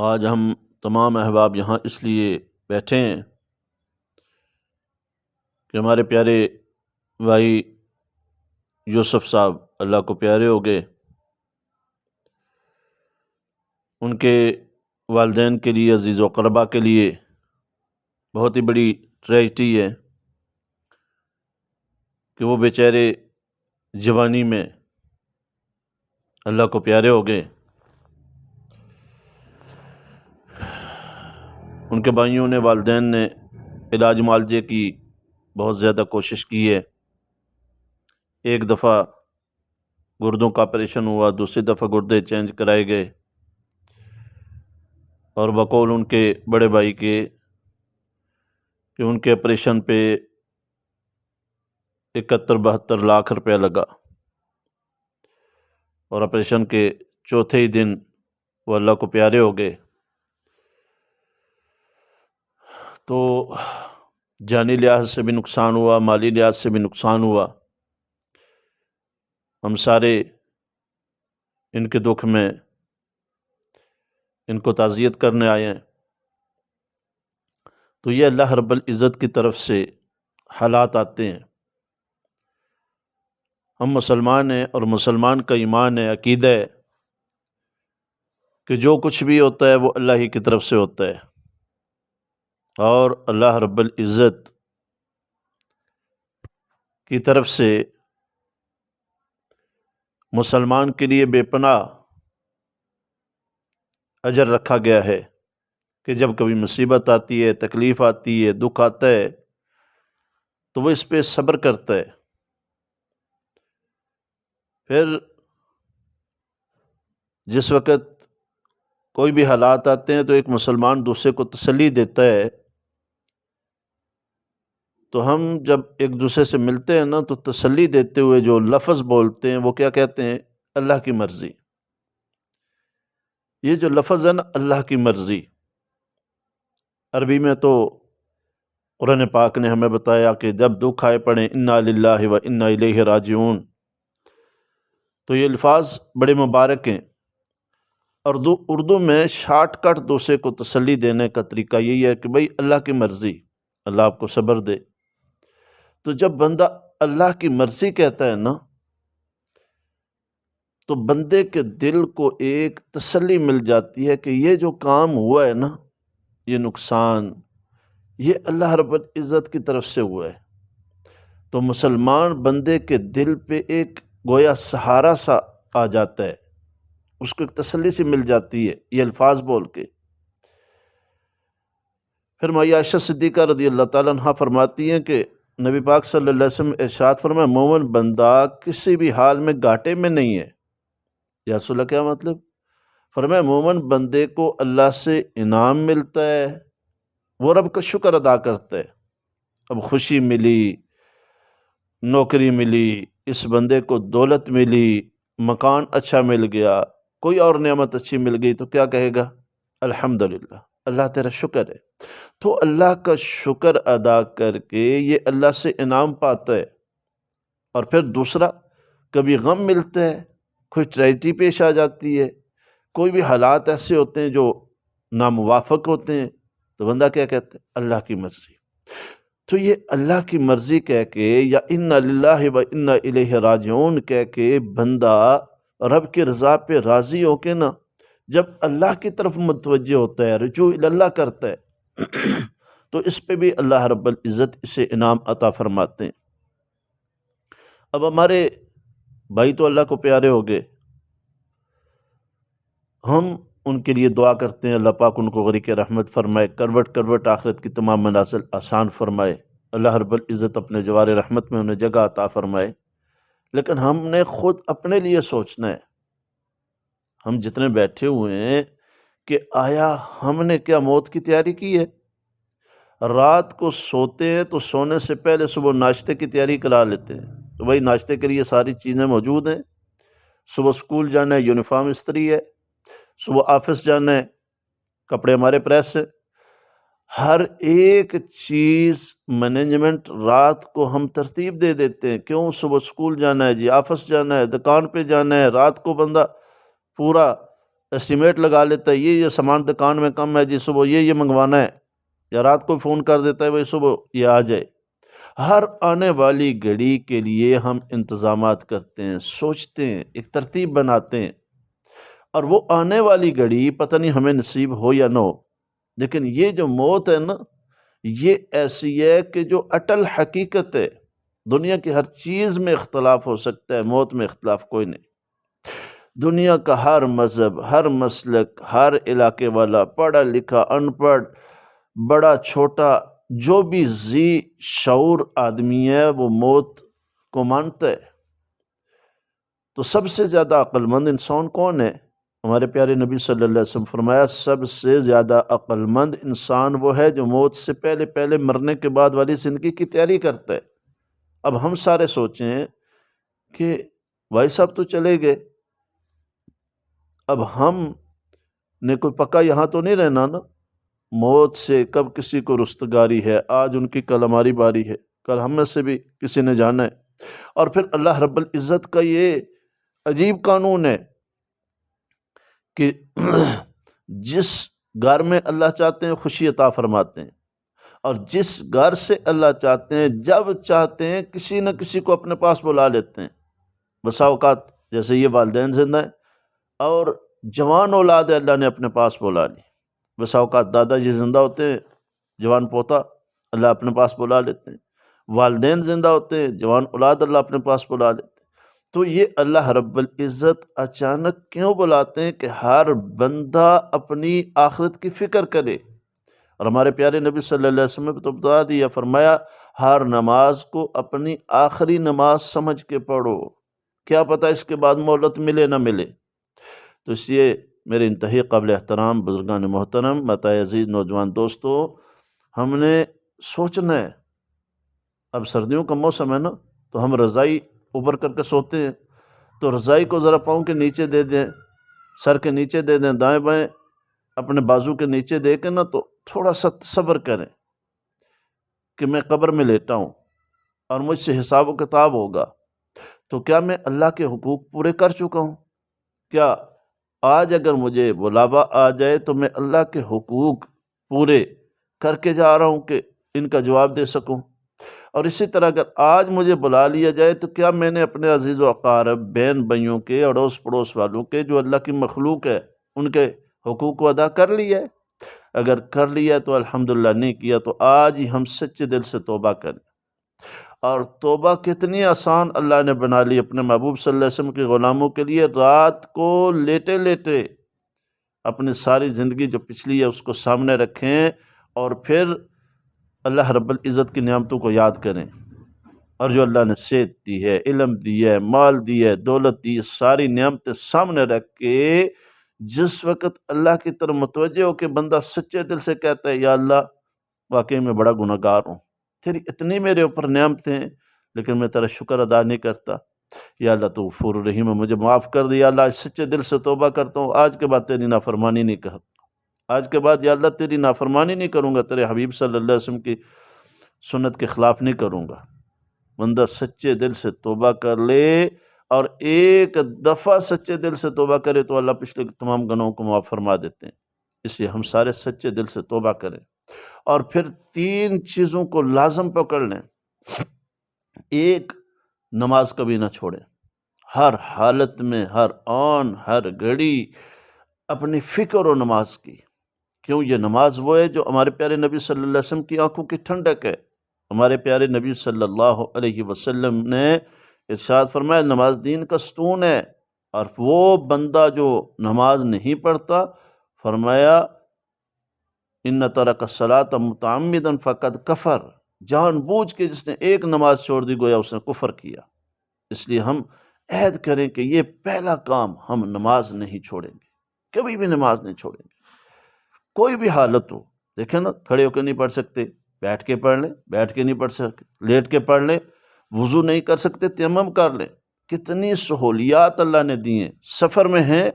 آج ہم تمام احباب یہاں اس لیے بیٹھے ہیں کہ ہمارے پیارے بھائی یوسف صاحب اللہ کو پیارے ہو گئے۔ ان کے والدین کے لیے، عزیز و اقربا کے لیے بہت ہی بڑی ٹریجڈی ہے کہ وہ بیچارے جوانی میں اللہ کو پیارے ہو گئے۔ ان کے بھائیوں نے، والدین نے علاج معالجے کی بہت زیادہ کوشش کی ہے۔ ایک دفعہ گردوں کا آپریشن ہوا، دوسری دفعہ گردے چینج کرائے گئے، اور بقول ان کے بڑے بھائی کے کہ ان کے آپریشن پہ 71-72 لاکھ روپیہ لگا، اور آپریشن کے چوتھے ہی دن وہ اللہ کو پیارے ہو گئے۔ تو جانی لحاظ سے بھی نقصان ہوا، مالی لحاظ سے بھی نقصان ہوا۔ ہم سارے ان کے دکھ میں ان کو تعزیت کرنے آئے ہیں۔ تو یہ اللہ رب العزت کی طرف سے حالات آتے ہیں۔ ہم مسلمان ہیں، اور مسلمان کا ایمان ہے، عقیدہ ہے کہ جو کچھ بھی ہوتا ہے وہ اللہ ہی کی طرف سے ہوتا ہے، اور اللہ رب العزت کی طرف سے مسلمان کے لیے بے پناہ اجر رکھا گیا ہے کہ جب کبھی مصیبت آتی ہے، تکلیف آتی ہے، دکھ آتا ہے، تو وہ اس پہ صبر کرتا ہے۔ پھر جس وقت کوئی بھی حالات آتے ہیں تو ایک مسلمان دوسرے کو تسلی دیتا ہے۔ تو ہم جب ایک دوسرے سے ملتے ہیں نا، تو تسلی دیتے ہوئے جو لفظ بولتے ہیں وہ کیا کہتے ہیں؟ اللہ کی مرضی۔ یہ جو لفظ ہے نا، اللہ کی مرضی، عربی میں تو قرآن پاک نے ہمیں بتایا کہ جب دکھ آئے پڑیں انا للہ و انا الیہ راجعون، تو یہ الفاظ بڑے مبارک ہیں۔ اردو میں شارٹ کٹ دوسرے کو تسلی دینے کا طریقہ یہی ہے کہ بھئی اللہ کی مرضی، اللہ آپ کو صبر دے۔ تو جب بندہ اللہ کی مرضی کہتا ہے نا، تو بندے کے دل کو ایک تسلی مل جاتی ہے کہ یہ جو کام ہوا ہے نا، یہ نقصان، یہ اللہ رب العزت کی طرف سے ہوا ہے۔ تو مسلمان بندے کے دل پہ ایک گویا سہارا سا آ جاتا ہے، اس کو ایک تسلی سی مل جاتی ہے یہ الفاظ بول کے۔ پھر مائی عائشہ صدیقہ رضی اللہ تعالیٰ عنہ فرماتی ہیں کہ نبی پاک صلی اللہ علیہ وسلم ارشاد فرمایا، مومن بندہ کسی بھی حال میں گھاٹے میں نہیں ہے۔ یا رسول اللہ کیا مطلب؟ فرمایا مومن بندے کو اللہ سے انعام ملتا ہے، وہ رب کا شکر ادا کرتا ہے۔ اب خوشی ملی، نوکری ملی، اس بندے کو دولت ملی، مکان اچھا مل گیا، کوئی اور نعمت اچھی مل گئی، تو کیا کہے گا؟ الحمدللہ، اللہ تیرا شکر ہے۔ تو اللہ کا شکر ادا کر کے یہ اللہ سے انعام پاتا ہے۔ اور پھر دوسرا، کبھی غم ملتا ہے، کوئی ٹریجڈی پیش آ جاتی ہے، کوئی بھی حالات ایسے ہوتے ہیں جو ناموافق ہوتے ہیں، تو بندہ کیا کہتا ہے؟ اللہ کی مرضی۔ تو یہ اللہ کی مرضی کہہ کے، یا انا للہ و انا الیہ راجعون کہہ کے بندہ رب کی رضا پہ راضی ہو کے نا، جب اللہ کی طرف متوجہ ہوتا ہے، رجوع اللہ کرتا ہے، تو اس پہ بھی اللہ رب العزت اسے انعام عطا فرماتے ہیں۔ اب ہمارے بھائی تو اللہ کو پیارے ہو گئے، ہم ان کے لیے دعا کرتے ہیں اللہ پاک ان کو غریق رحمت فرمائے، کروٹ کروٹ آخرت کی تمام منازل آسان فرمائے، اللہ رب العزت اپنے جوار رحمت میں انہیں جگہ عطا فرمائے۔ لیکن ہم نے خود اپنے لیے سوچنا ہے، ہم جتنے بیٹھے ہوئے ہیں، کہ آیا ہم نے کیا موت کی تیاری کی ہے؟ رات کو سوتے ہیں تو سونے سے پہلے صبح ناشتے کی تیاری کرا لیتے ہیں، تو بھائی ناشتے کے لیے ساری چیزیں موجود ہیں، صبح سکول جانا ہے، یونیفارم استری ہے، صبح آفس جانا ہے، کپڑے ہمارے پریس ہے، ہر ایک چیز مینجمنٹ رات کو ہم ترتیب دے دیتے ہیں۔ کیوں؟ صبح سکول جانا ہے جی، آفس جانا ہے، دکان پہ جانا ہے، رات کو بندہ پورا اسٹیمیٹ لگا لیتا ہے یہ سامان دکان میں کم ہے جی، صبح یہ منگوانا ہے، یا رات کو فون کر دیتا ہے بھائی صبح یہ آ جائے۔ ہر آنے والی گھڑی کے لیے ہم انتظامات کرتے ہیں، سوچتے ہیں، ایک ترتیب بناتے ہیں، اور وہ آنے والی گھڑی پتہ نہیں ہمیں نصیب ہو یا نہ ہو، لیکن یہ جو موت ہے نا، یہ ایسی ہے کہ جو اٹل حقیقت ہے۔ دنیا کی ہر چیز میں اختلاف ہو سکتا ہے، موت میں اختلاف کوئی نہیں۔ دنیا کا ہر مذہب، ہر مسلک، ہر علاقے والا، پڑھا لکھا، ان پڑھ، بڑا چھوٹا، جو بھی ذی شعور آدمی ہے وہ موت کو مانتا ہے۔ تو سب سے زیادہ عقل مند انسان کون ہے؟ ہمارے پیارے نبی صلی اللہ علیہ وسلم فرمایا سب سے زیادہ عقل مند انسان وہ ہے جو موت سے پہلے پہلے مرنے کے بعد والی زندگی کی تیاری کرتا ہے۔ اب ہم سارے سوچیں کہ بھائی صاحب تو چلے گئے، اب ہم نے کوئی پکا یہاں تو نہیں رہنا نا۔ موت سے کب کسی کو رستگاری ہے، آج ان کی کل ہماری باری ہے، کل ہم میں سے بھی کسی نے جانا ہے۔ اور پھر اللہ رب العزت کا یہ عجیب قانون ہے کہ جس گھر میں اللہ چاہتے ہیں خوشی عطا فرماتے ہیں، اور جس گھر سے اللہ چاہتے ہیں جب چاہتے ہیں کسی نہ کسی کو اپنے پاس بلا لیتے ہیں۔ بسا اوقات جیسے یہ والدین زندہ ہیں اور جوان اولاد ہے اللہ نے اپنے پاس بلا لی، بسا اوقات دادا جی زندہ ہوتے ہیں، جوان پوتا اللہ اپنے پاس بلا لیتے ہیں، والدین زندہ ہوتے ہیں، جوان اولاد اللہ اپنے پاس بلا لیتے ہیں۔ تو یہ اللہ رب العزت اچانک کیوں بلاتے ہیں کہ ہر بندہ اپنی آخرت کی فکر کرے۔ اور ہمارے پیارے نبی صلی اللہ علیہ وسلم نے تو بتا دیا، فرمایا ہر نماز کو اپنی آخری نماز سمجھ کے پڑھو، کیا پتہ اس کے بعد مہلت ملے نہ ملے۔ تو اس لیے میرے انتہائی قابل احترام بزرگان محترم، متاع عزیز نوجوان دوستو، ہم نے سوچنا ہے۔ اب سردیوں کا موسم ہے نا، تو ہم رضائی اوپر کر کے سوتے ہیں، تو رضائی کو ذرا پاؤں کے نیچے دے دیں، سر کے نیچے دے دیں، دائیں بائیں اپنے بازو کے نیچے دے کے نا، تو تھوڑا سا صبر کریں کہ میں قبر میں لیٹا ہوں اور مجھ سے حساب و کتاب ہوگا، تو کیا میں اللہ کے حقوق پورے کر چکا ہوں؟ کیا آج اگر مجھے بلاوا آ جائے تو میں اللہ کے حقوق پورے کر کے جا رہا ہوں کہ ان کا جواب دے سکوں؟ اور اسی طرح اگر آج مجھے بلا لیا جائے تو کیا میں نے اپنے عزیز و اقارب، بہن بھائیوں کے، اڑوس پڑوس والوں کے، جو اللہ کی مخلوق ہے، ان کے حقوق کو ادا کر لیا ہے؟ اگر کر لیا تو الحمدللہ، نہیں کیا تو آج ہی ہم سچے دل سے توبہ کریں۔ اور توبہ کتنی آسان اللہ نے بنا لی اپنے محبوب صلی اللہ علیہ وسلم کے غلاموں کے لیے۔ رات کو لیٹے لیٹے اپنی ساری زندگی جو پچھلی ہے اس کو سامنے رکھیں، اور پھر اللہ رب العزت کی نعمتوں کو یاد کریں، اور جو اللہ نے صحت دی ہے، علم دی ہے، مال دی ہے، دولت دی ہے، ساری نعمتیں سامنے رکھ کے جس وقت اللہ کی طرف متوجہ ہو کہ بندہ سچے دل سے کہتا ہے یا اللہ واقعی میں بڑا گناہ گار ہوں، تیری اتنی میرے اوپر نعمتیں ہیں لیکن میں تیرا شکر ادا نہیں کرتا، یا اللہ تو غفور الرحیم ہے، مجھے معاف کر دے، یا اللہ سچے دل سے توبہ کرتا ہوں، آج کے بعد تیری نافرمانی نہیں کرتا، آج کے بعد یا اللہ تیری نافرمانی نہیں کروں گا، تیرے حبیب صلی اللہ علیہ وسلم کی سنت کے خلاف نہیں کروں گا۔ بندہ سچے دل سے توبہ کر لے، اور ایک دفعہ سچے دل سے توبہ کرے تو اللہ پچھلے تمام گناہوں کو معاف فرما دیتے ہیں۔ اس لیے ہم سارے سچے دل سے توبہ کریں، اور پھر 3 چیزوں کو لازم پکڑ لیں۔ ایک، نماز کبھی نہ چھوڑیں، ہر حالت میں، ہر آن، ہر گھڑی اپنی فکر و نماز کی۔ کیوں؟ یہ نماز وہ ہے جو ہمارے پیارے نبی صلی اللہ علیہ وسلم کی آنکھوں کی ٹھنڈک ہے۔ ہمارے پیارے نبی صلی اللہ علیہ وسلم نے ارشاد فرمایا نماز دین کا ستون ہے، اور وہ بندہ جو نماز نہیں پڑھتا، فرمایا ان ترک الصلاۃ متعمدا فقد کفر، جان بوجھ کے جس نے ایک نماز چھوڑ دی گویا اس نے کفر کیا۔ اس لیے ہم عہد کریں کہ یہ پہلا کام، ہم نماز نہیں چھوڑیں گے، کبھی بھی نماز نہیں چھوڑیں گے، کوئی بھی حالت ہو۔ دیکھیں نا، کھڑے ہو کے نہیں پڑھ سکتے، بیٹھ کے پڑھ لیں، بیٹھ کے نہیں پڑھ سکتے لیٹ کے پڑھ لیں، وضو نہیں کر سکتے تیمم کر لیں، کتنی سہولیات اللہ نے دی ہیں۔ سفر میں ہیں،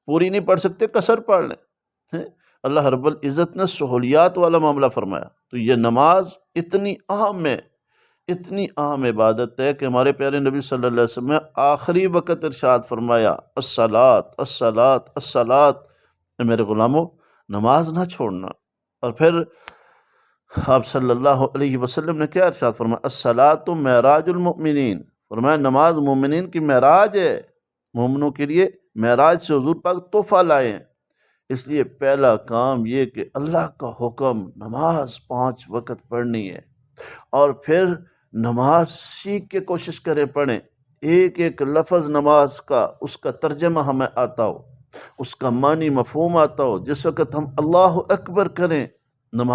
پوری نہیں پڑھ سکتے، قصر پڑھ لیں۔ اللہ رب العزت نے سہولیات والا معاملہ فرمایا۔ تو یہ نماز اتنی اہم ہے، اتنی اہم عبادت ہے کہ ہمارے پیارے نبی صلی اللہ علیہ وسلم نے آخری وقت ارشاد فرمایا الصلاۃ الصلاۃ الصلاۃ، اے میرے غلاموں نماز نہ چھوڑنا۔ اور پھر آپ صلی اللہ علیہ وسلم نے کیا ارشاد فرمایا؟ الصلاۃ معراج المؤمنین، فرمایا نماز مومنین کی معراج ہے، مومنوں کے لیے معراج سے حضور پاک تحفہ لائے ہیں۔ اس لیے پہلا کام یہ کہ اللہ کا حکم نماز 5 وقت پڑھنی ہے، اور پھر نماز سیکھ کے کوشش کریں پڑھیں، ایک ایک لفظ نماز کا اس کا ترجمہ ہمیں آتا ہو، اس کا معنی مفہوم آتا ہو۔ جس وقت ہم اللہ اکبر کریں